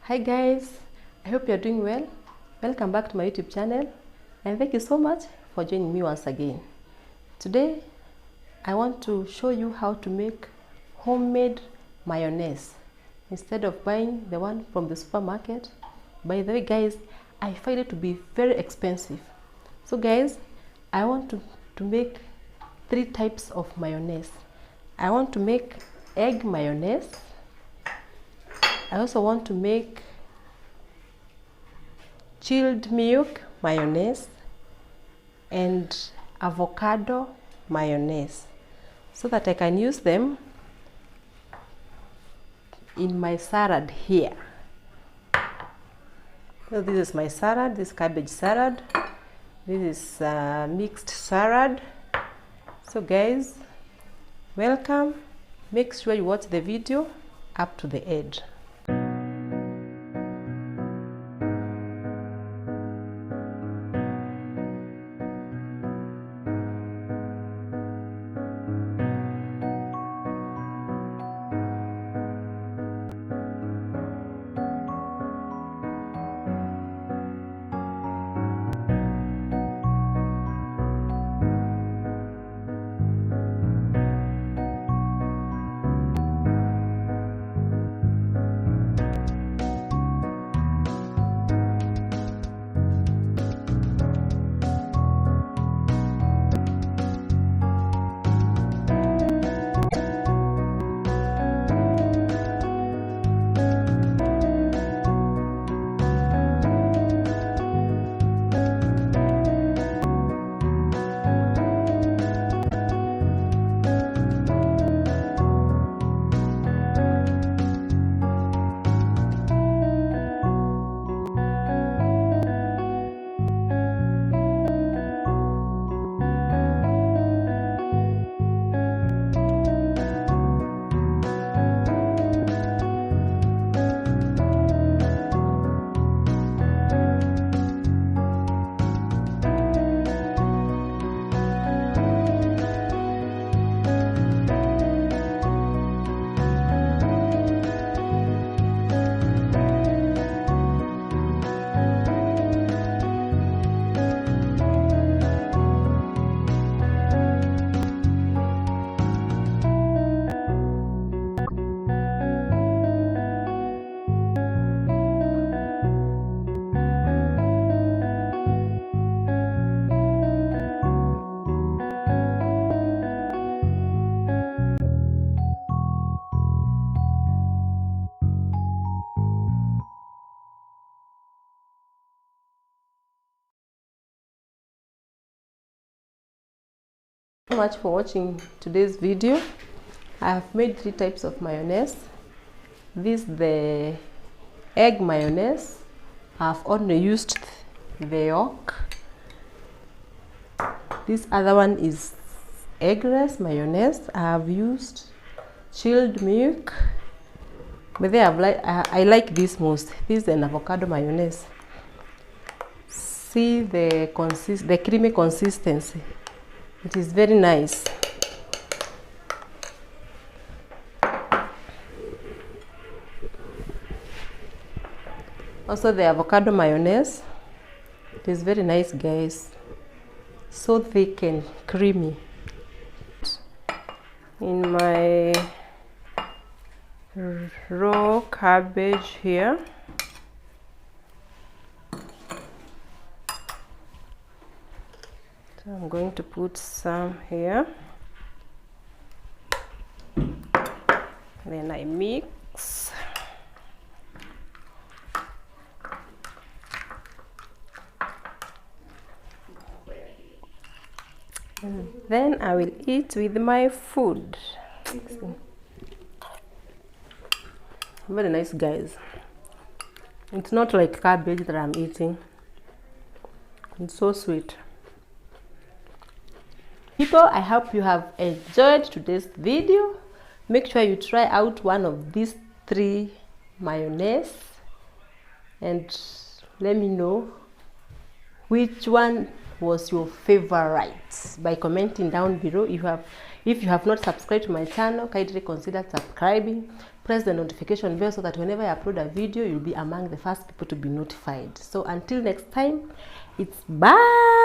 Hi guys, I hope you're doing well. Welcome back to my YouTube channel and thank you so much for joining me once again. Today I want to show you how to make homemade mayonnaise instead of buying the one from the supermarket. By the way guys, I find it to be very expensive. So guys, I want to make 3 types of mayonnaise. I want to make egg mayonnaise. I also want to make chilled milk mayonnaise and avocado mayonnaise so that I can use them in my salad here. So this is my salad, this cabbage salad. This is mixed salad. So guys, welcome. Make sure you watch the video up to the end. So much for watching today's video. I have made 3 types of mayonnaise. This is the egg mayonnaise. I've only used the yolk. This other one is eggless mayonnaise. I have used chilled milk. But I like this most. This is an avocado mayonnaise. See the creamy consistency. It is very nice. Also the avocado mayonnaise. It is very nice guys. So thick and creamy. In my raw cabbage here. So I'm going to put some here. Then I mix. And then I will eat with my food. Very nice guys. It's not like cabbage that I'm eating. It's so sweet. People, I hope you have enjoyed today's video. Make sure you try out one of these 3 mayonnaise and let me know which one was your favorite by commenting down below. If you have not subscribed to my channel, kindly consider subscribing. Press the notification bell so that whenever I upload a video, you'll be among the first people to be notified. So until next time, it's bye.